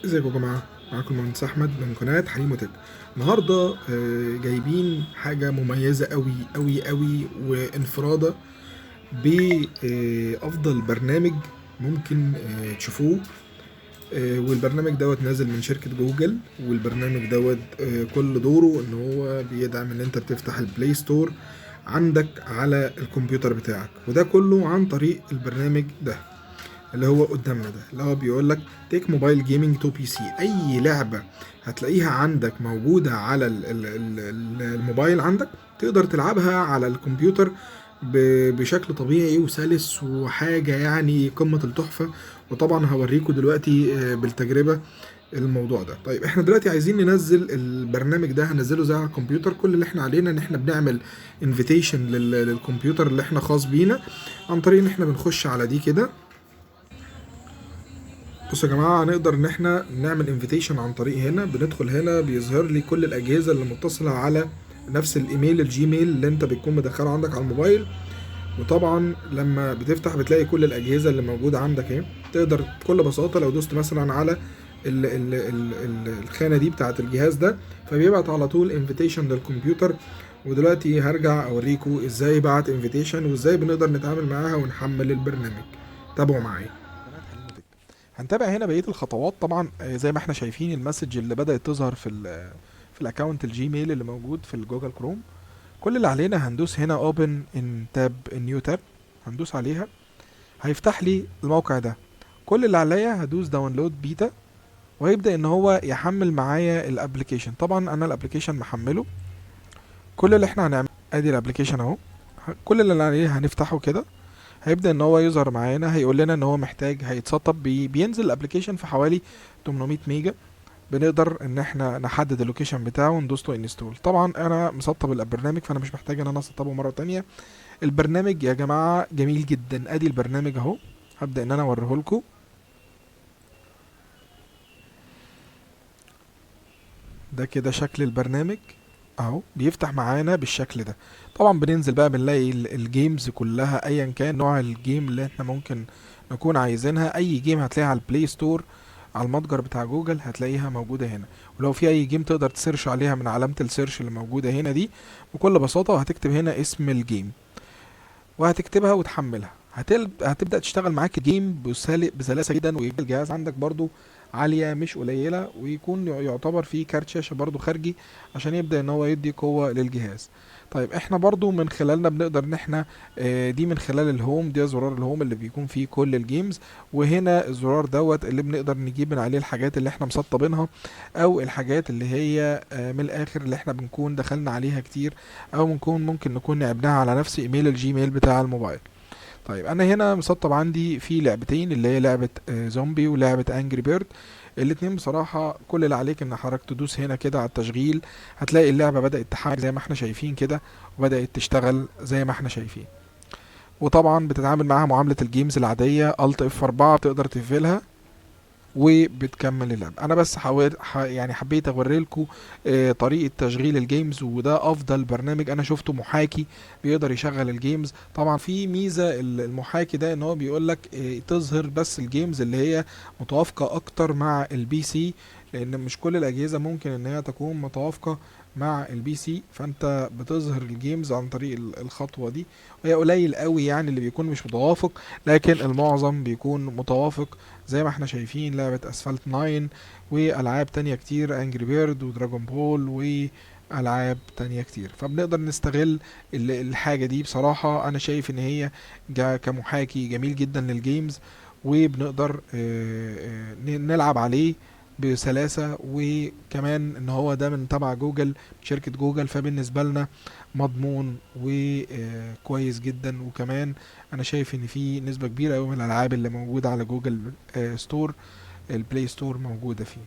ازيكم يا جماعة؟ معاكم المهندس أحمد من قناة حليم وتك. النهاردة جايبين حاجة مميزة أوي أوي أوي وانفرادة بأفضل برنامج ممكن تشوفوه. والبرنامج دوت نازل من شركة جوجل، والبرنامج دوت كل دوره ان هو بيدعم ان انت بتفتح البلاي ستور عندك على الكمبيوتر بتاعك، وده كله عن طريق البرنامج ده اللي هو قدامنا ده، اللي هو بيقول لك تيك موبايل جيمنج تو بي سي. اي لعبه هتلاقيها عندك موجوده على الموبايل عندك تقدر تلعبها على الكمبيوتر بشكل طبيعي وسلس وحاجه يعني قمه التحفه. وطبعا هوريكم دلوقتي بالتجربه الموضوع ده. طيب احنا دلوقتي عايزين ننزل البرنامج ده، هنزله زي على الكمبيوتر. كل اللي احنا علينا ان احنا بنعمل انفيتيشن للكمبيوتر اللي احنا خاص بينا عن طريق ان احنا بنخش على دي كده. بصوا يا جماعة، هنقدر ان احنا نعمل انفيتيشن عن طريق هنا. بندخل هنا بيظهر لي كل الاجهزة اللي متصلة على نفس الايميل الجيميل اللي انت بتكون مدخله عندك على الموبايل. وطبعا لما بتفتح بتلاقي كل الاجهزة اللي موجودة عندك اهي. تقدر بكل بساطة لو دوست مثلا على الخانة دي بتاعة الجهاز ده، فبيبعت على طول انفيتيشن للكمبيوتر. ودلوقتي هرجع اوريكم ازاي بعت انفيتيشن وازاي بنقدر نتعامل معاها ونحمل البرنامج. تابعوا معايا. قناة حليم وتك. هنتابع هنا بقيه الخطوات. طبعا زي ما احنا شايفين المسج اللي بدات تظهر في الاكونت الجيميل اللي موجود في الجوجل كروم. كل اللي علينا هندوس هنا اوبن ان تاب نيو تاب، هندوس عليها هيفتح لي الموقع ده. كل اللي عليا هدوس داونلود بيتا وهيبدا ان هو يحمل معايا الابلكيشن. طبعا انا الابلكيشن محمله. كل اللي احنا هنعمل ادي الابلكيشن اهو. كل اللي عليه هنفتحه كده، هيبدأ ان هو يظهر معانا، هيقول لنا ان هو محتاج هيتسطب. بينزل الابلكيشن في حوالي 800 ميجا. بنقدر ان احنا نحدد اللوكيشن بتاعه وندوس له انستول. طبعا انا مسطب البرنامج فانا مش محتاج ان انا اسطبه مره تانية. البرنامج يا جماعه جميل جدا. ادي البرنامج اهو. هبدا ان انا اوريه لكم. ده كده شكل البرنامج اهو، بيفتح معانا بالشكل ده. طبعا بننزل بقى بنلاقي الجيمز كلها ايا كان نوع الجيم اللي احنا ممكن نكون عايزينها. اي جيم هتلاقيها على البلاي ستور على المتجر بتاع جوجل هتلاقيها موجودة هنا. ولو في اي جيم تقدر تسيرش عليها من علامة السيرش اللي موجودة هنا دي بكل بساطة، وهتكتب هنا اسم الجيم وهتكتبها وتحملها. هتبدأ تشتغل معاك الجيم بسلاسة جدا، ويبقى الجهاز عندك برضو عالية مش قليلة، ويكون يعتبر فيه كارت شاشة برضو خارجي عشان يبدأ ان هو يدي قوة للجهاز. طيب احنا برضو من خلالنا بنقدر ان احنا دي من خلال الهوم. دي زرار الهوم اللي بيكون فيه كل الجيمز، وهنا الزرار دوت اللي بنقدر نجيب من عليه الحاجات اللي احنا مسطبينها، او الحاجات اللي هي من الاخر اللي احنا بنكون دخلنا عليها كتير، او ممكن نكون لعبناها على نفس ايميل الجيميل بتاع الموبايل. طيب انا هنا مسطب عندي في لعبتين، اللي هي لعبة زومبي ولعبة انجري بيرد. الاتنين بصراحة كل اللي عليك ان حضرتك تدوس هنا كده على التشغيل، هتلاقي اللعبة بدأت تحمل زي ما احنا شايفين كده، وبدأت تشتغل زي ما احنا شايفين. وطبعا بتتعامل معاها معاملة الجيمز العادية. الت اف 4 بتقدر تقفلها وبتكمل اللعب. انا بس يعني حبيت اوري لكم طريقه تشغيل الجيمز، وده افضل برنامج انا شفته محاكي بيقدر يشغل الجيمز. طبعا في ميزه المحاكي ده ان هو بيقول لك تظهر بس الجيمز اللي هي متوافقه اكتر مع البي سي، لان مش كل الاجهزه ممكن ان هي تكون متوافقه مع البي سي. فانت بتظهر الجيمز عن طريق الخطوه دي، وهي قليل قوي يعني اللي بيكون مش متوافق، لكن المعظم بيكون متوافق. زي ما احنا شايفين لعبة اسفلت 9 والعاب تانية كتير، انجري بيرد ودراجون بول والعاب تانية كتير. فبنقدر نستغل الحاجة دي. بصراحة انا شايف ان هي كمحاكي جميل جدا للجيمز، وبنقدر نلعب عليه بسلاسة. وكمان ان هو ده من تبع جوجل، شركة جوجل، فبالنسبة لنا مضمون وكويس جدا. وكمان انا شايف ان في نسبة كبيرة قوي من الالعاب اللي موجودة على جوجل ستور، البلاي ستور موجودة فيه.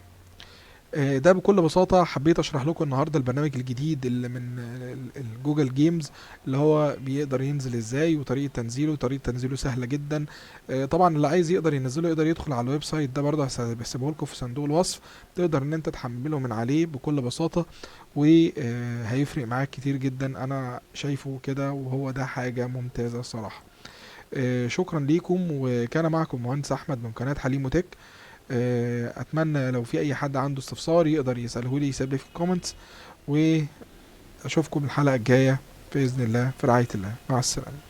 ده بكل بساطة حبيت اشرح لكم النهاردة البرنامج الجديد اللي من الجوجل جيمز، اللي هو بيقدر ينزل ازاي وطريقة تنزيله. وطريقة تنزيله سهلة جدا. طبعا اللي عايز يقدر ينزله يقدر يدخل على الويب سايت ده برضه، هسيبه لكم في صندوق الوصف. تقدر ان انت تحمله من عليه بكل بساطة، وهيفرق معاك كتير جدا. انا شايفه كده وهو ده حاجة ممتازة الصراحة. شكرا ليكم، وكان معكم مهندس احمد من قناة حليم وتك. اتمنى لو في اي حد عنده استفسار يقدر يساله لي، يسيب لي في الكومنتس. واشوفكم الحلقة الجاية بإذن الله، في رعاية الله، مع السلامة.